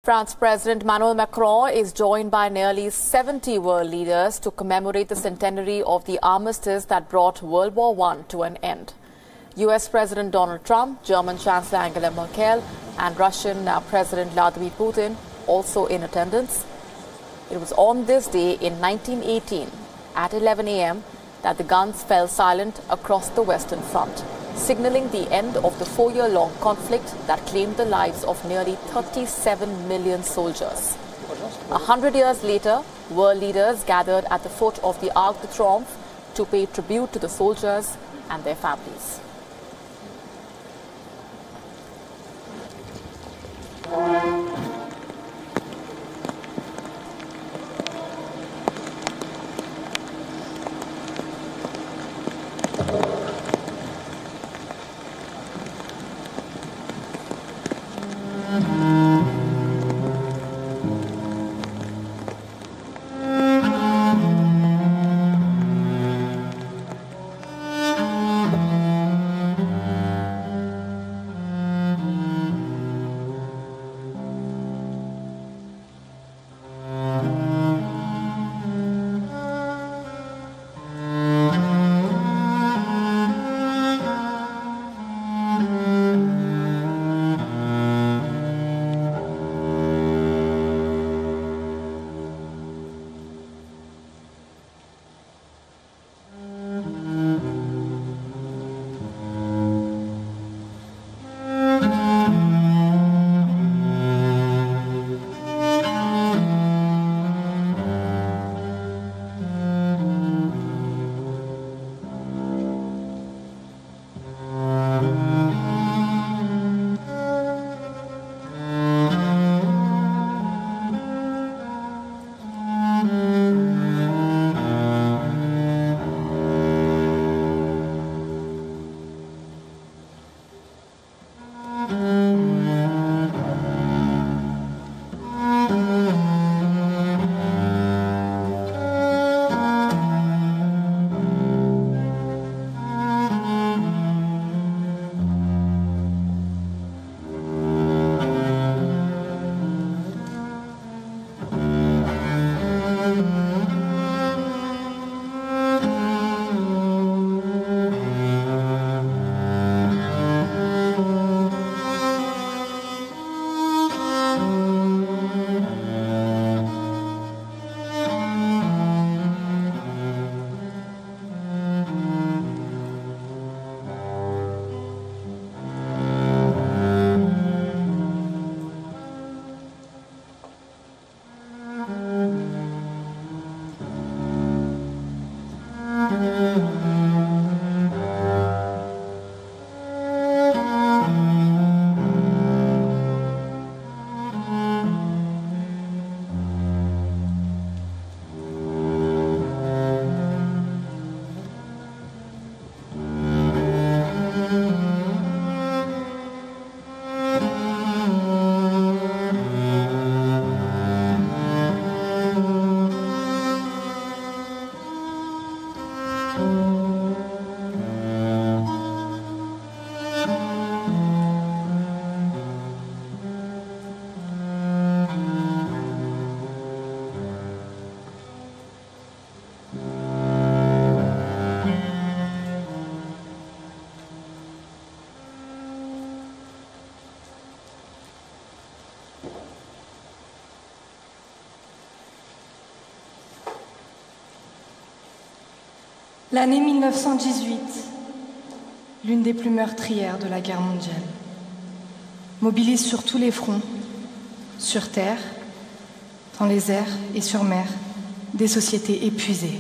France President Emmanuel Macron is joined by nearly 70 world leaders to commemorate the centenary of the armistice that brought World War I to an end. US President Donald Trump, German Chancellor Angela Merkel, and Russian President Vladimir Putin also in attendance. It was on this day in 1918 at 11 a.m. that the guns fell silent across the Western Front, signaling the end of the 4-year-long conflict that claimed the lives of nearly 37 million soldiers. 100 years later, world leaders gathered at the foot of the Arc de Triomphe to pay tribute to the soldiers and their families. L'année 1918, l'une des plus meurtrières de la guerre mondiale, mobilise sur tous les fronts, sur terre, dans les airs et sur mer, des sociétés épuisées.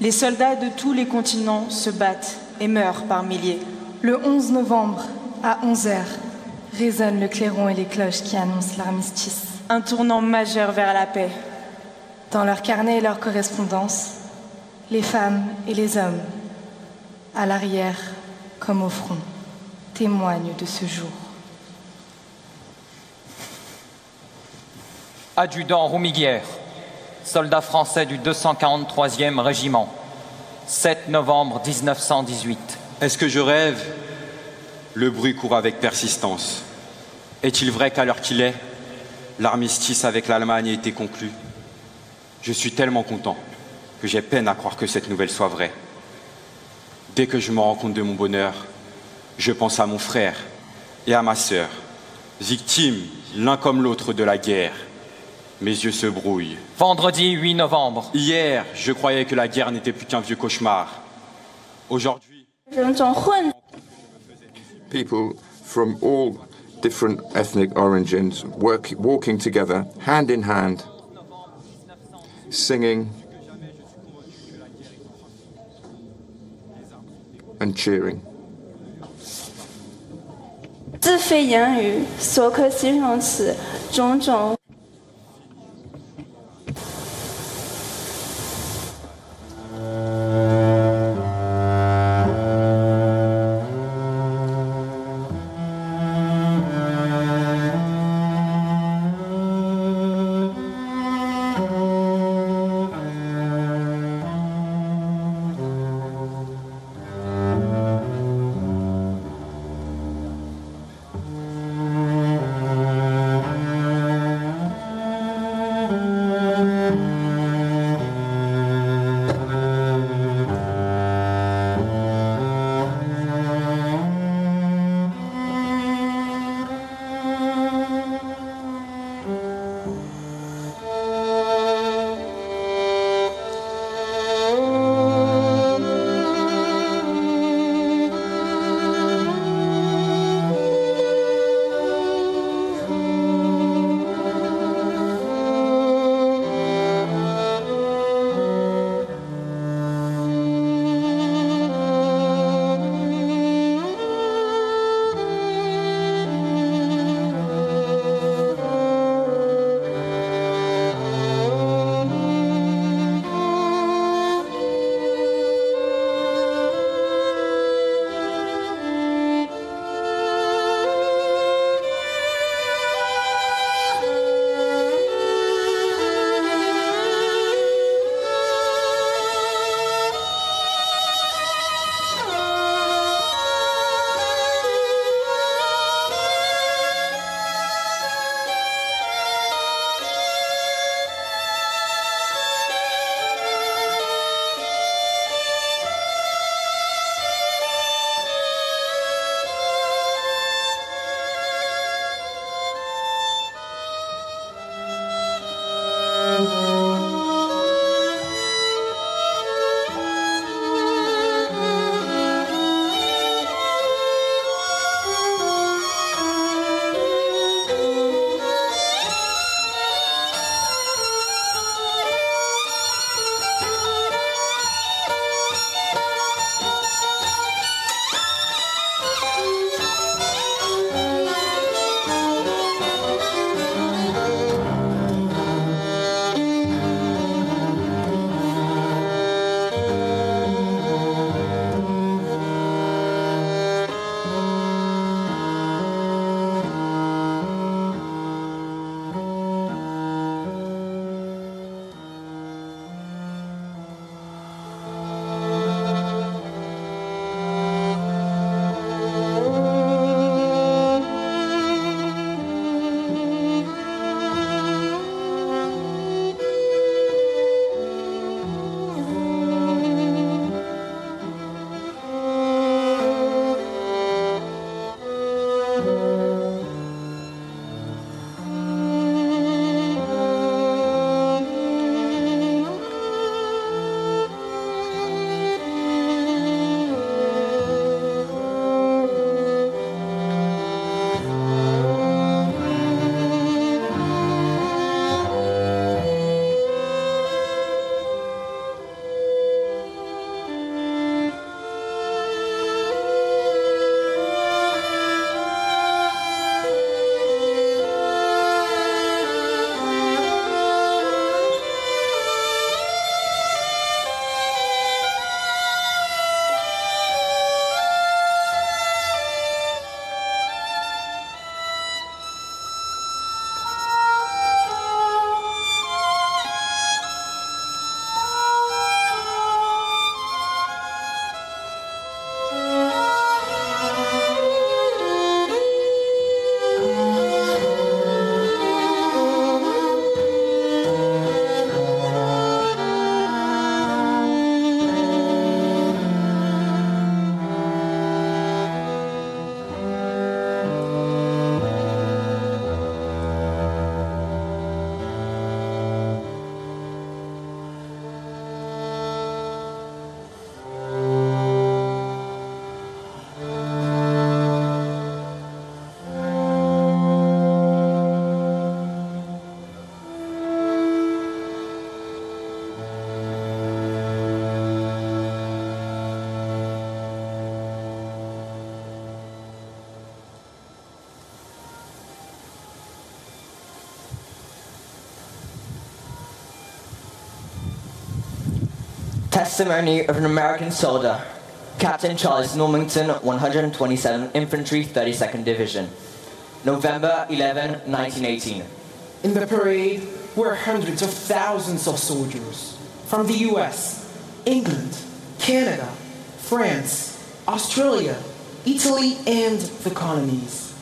Les soldats de tous les continents se battent et meurent par milliers. Le 11 novembre, à 11h, résonnent le clairon et les cloches qui annoncent l'armistice. Un tournant majeur vers la paix. Dans leurs carnets et leurs correspondances, les femmes et les hommes, à l'arrière comme au front, témoignent de ce jour. Adjudant Roumiguière, soldat français du 243e régiment, 7 novembre 1918. Est-ce que je rêve? Le bruit court avec persistance. Est-il vrai qu'à l'heure qu'il est, l'armistice avec l'Allemagne a été conclu. Je suis tellement content que j'ai peine à croire que cette nouvelle soit vraie. Dès que je me rends compte de mon bonheur, je pense à mon frère et à ma sœur, victimes l'un comme l'autre de la guerre. Mes yeux se brouillent. Vendredi 8 novembre. Hier, je croyais que la guerre n'était plus qu'un vieux cauchemar. Aujourd'hui, people from all different ethnic origins walking together, hand in hand, singing and cheering. 自非言语所可形容词种种。Testimony of an American soldier, Captain Charles Normington, 127th Infantry, 32nd Division. November 11, 1918. In the parade were hundreds of thousands of soldiers from the US, England, Canada, France, Australia, Italy, and the colonies.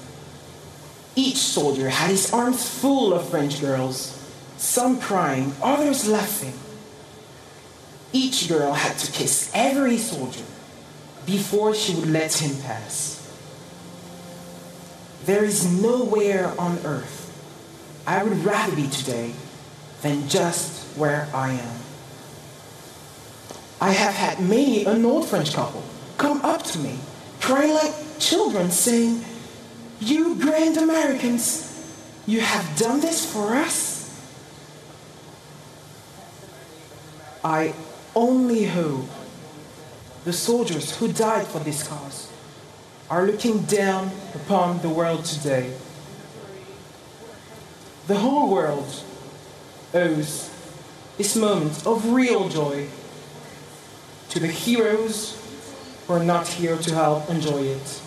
Each soldier had his arms full of French girls, some crying, others laughing. Each girl had to kiss every soldier before she would let him pass. There is nowhere on earth I would rather be today than just where I am. I have had many an old French couple come up to me, crying like children, saying, "You grand Americans, you have done this for us?" I only hope the soldiers who died for this cause are looking down upon the world today. The whole world owes this moment of real joy to the heroes who are not here to help enjoy it.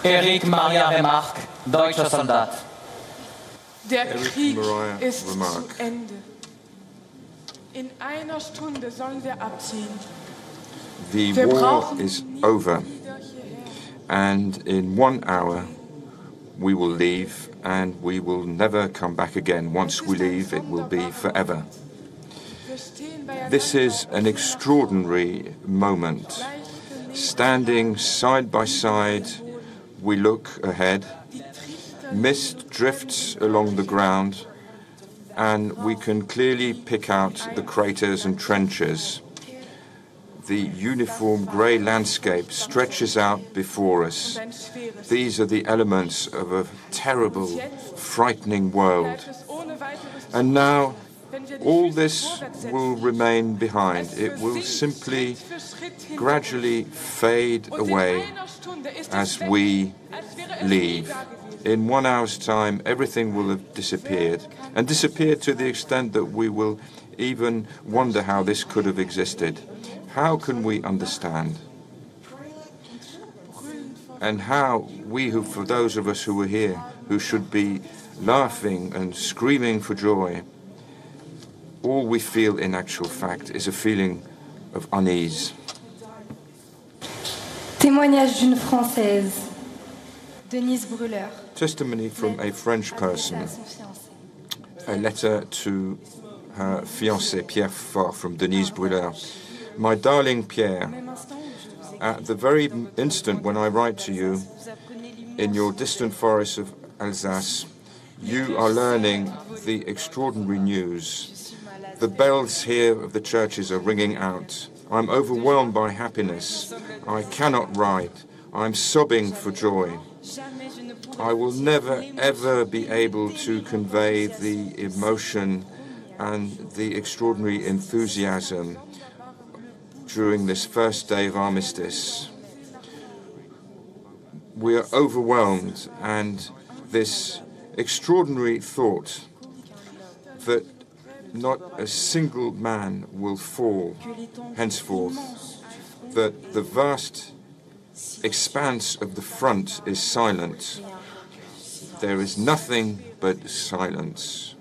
Eric Maria Remarque, deutscher Soldat. Der Krieg Mariah ist Remarque. zu Ende. In einer Stunde sollen wir abziehen. The Wir war brauchen is nie over, wieder hierher. and in 1 hour we will leave, and we will never come back again. Once we leave, it will be forever. Wir stehen beieinander This is auf an der extraordinary moment. Leichte Nebel- Standing side by side, we look ahead. Die Trichter Mist drifts along the ground, and we can clearly pick out the craters and trenches. The uniform grey landscape stretches out before us. ein schweres. These are the elements of a terrible, frightening world. Bleibt es ohne weiteres And now, wenn wir die all Füße this vorwärts setzen. will remain behind. Es It will versinkt simply, Schritt für Schritt hinter gradually uns. fade Und away in einer Stunde ist as es weg, we als wäre es nie leave. da gewesen. In 1 hour's time, everything will have disappeared, and disappeared to the extent that we will even wonder how this could have existed. How can we understand? And how we, who, for those of us who are here, who should be laughing and screaming for joy, all we feel in actual fact is a feeling of unease. Témoignage d'une Française, Denise Brûleur. Testimony from a French person. A letter to her fiancé, Pierre Fort, from Denise Brûleur. My darling Pierre, at the very instant when I write to you, in your distant forests of Alsace, you are learning the extraordinary news. The bells here of the churches are ringing out. I'm overwhelmed by happiness. I cannot write. I'm sobbing for joy. I will never, ever be able to convey the emotion and the extraordinary enthusiasm during this first day of armistice. We are overwhelmed, and this extraordinary thought that not a single man will fall henceforth, that the vast expanse of the front is silent. There is nothing but silence.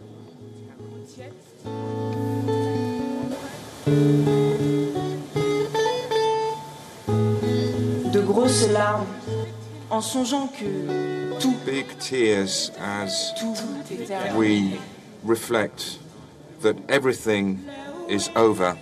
De grosses larmes, en songeant que tout, Big tears as tout est derrière. we reflect that everything is over.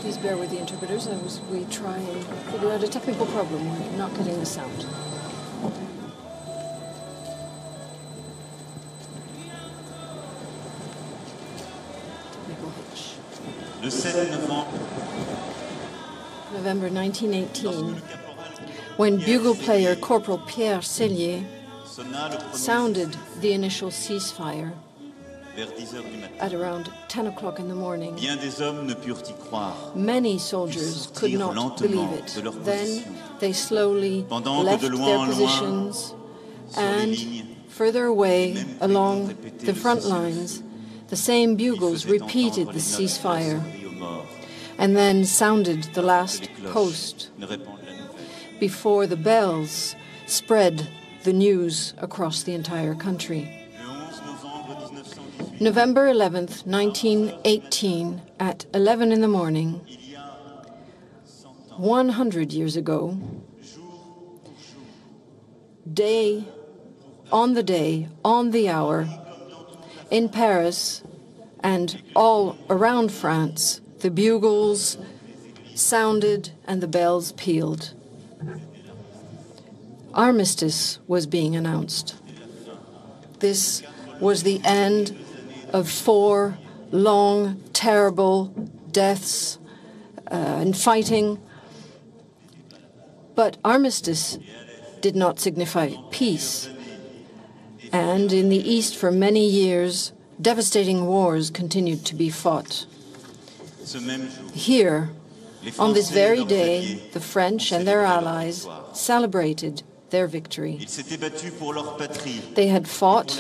Please bear with the interpreters as we try and figure out a technical problem. We're not getting the sound. Technical hitch. Le 7 November 1918, when bugle player Corporal Pierre Sellier sounded the initial ceasefire at around 10 o'clock in the morning. Many soldiers could not believe it. Then they slowly left their positions, and further away along the front lines, the same bugles repeated the ceasefire and then sounded the last post before the bells spread the news across the entire country. November 11th, 1918, at 11 in the morning, 100 years ago, on the hour, in Paris and all around France, the bugles sounded and the bells pealed. Armistice was being announced. This was the end of 4 long, terrible deaths and fighting. But armistice did not signify peace. And in the East, for many years, devastating wars continued to be fought. Here, on this very day, the French and their allies celebrated their victory. They had fought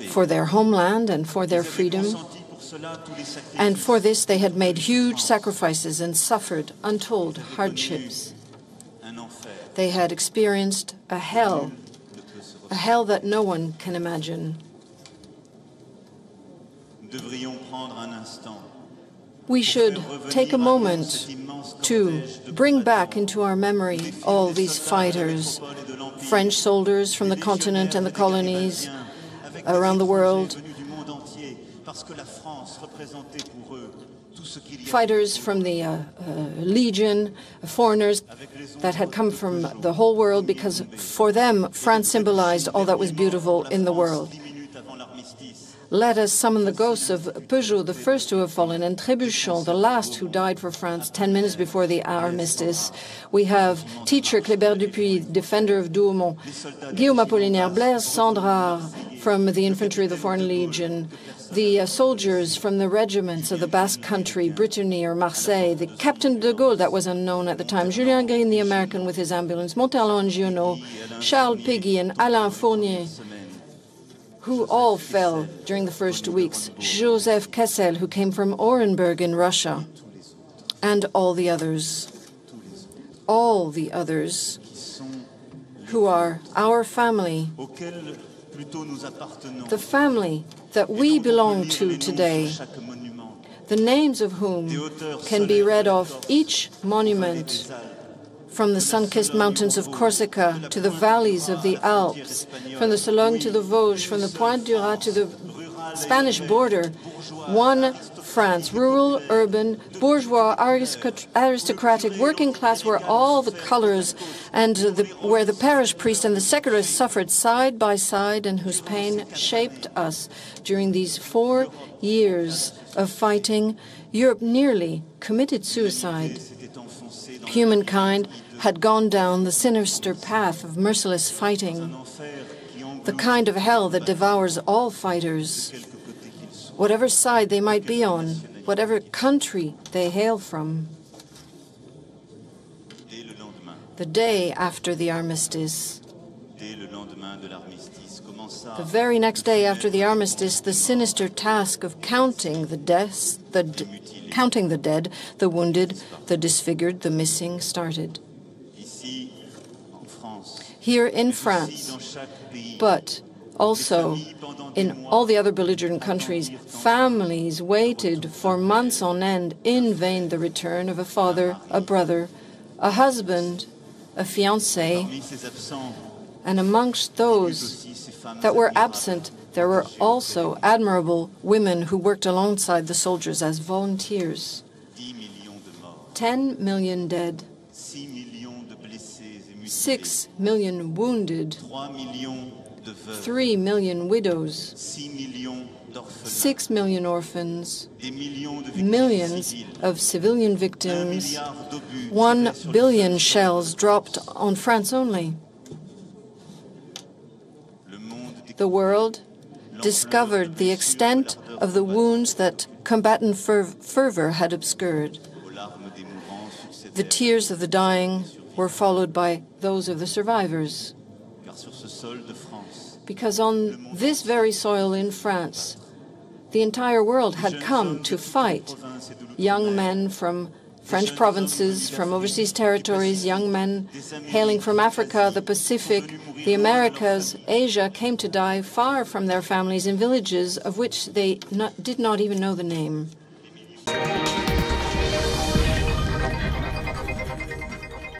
for their homeland and for their freedom, and for this they had made huge sacrifices and suffered untold hardships. They had experienced a hell that no one can imagine. We should take a moment to bring back into our memory all these fighters, French soldiers from the continent and the colonies around the world, fighters from the Legion, foreigners that had come from the whole world, because for them, France symbolized all that was beautiful in the world. Let us summon the ghosts of Peugeot, the first to have fallen, and Trébuchon, the last who died for France 10 minutes before the armistice. We have teacher Kléber Dupuis, defender of Douaumont, Guillaume Apollinaire, Blaise Sandrard from the infantry of the Foreign Legion, the soldiers from the regiments of the Basque Country, Brittany or Marseille, the Captain de Gaulle that was unknown at the time, Julien Green, the American with his ambulance, Montalon and Giono, Charles Péguy and Alain Fournier, who all fell during the first weeks, Joseph Kessel, who came from Orenburg in Russia, and all the others who are our family, the family that we belong to today, the names of whom can be read off each monument, from the sun-kissed mountains of Corsica to the valleys of the Alps, from the Sologne to the Vosges, from the Pointe du Raz to the Spanish border. One France, rural, urban, bourgeois, aristocratic, working class, where all the colors and where the parish priest and the secularists suffered side by side, and whose pain shaped us during these 4 years of fighting. Europe nearly committed suicide. Humankind had gone down the sinister path of merciless fighting, the kind of hell that devours all fighters, whatever side they might be on, whatever country they hail from. The day after the armistice, the very next day after the armistice, the sinister task of counting the deaths, counting the dead, the wounded, the disfigured, the missing started. Here in France, but also in all the other belligerent countries, families waited for months on end in vain the return of a father, a brother, a husband, a fiancé, and amongst those that were absent, there were also admirable women who worked alongside the soldiers as volunteers. 10 million dead, 6 million wounded, 3 million widows, 6 million orphans, millions of civilian victims, 1 billion shells dropped on France only. The world discovered the extent of the wounds that combatant fervor had obscured. The tears of the dying were followed by those of the survivors. Because on this very soil in France, the entire world had come to fight. Young men from French provinces, from overseas territories, young men hailing from Africa, the Pacific, the Americas, Asia, came to die far from their families in villages of which they did not even know the name.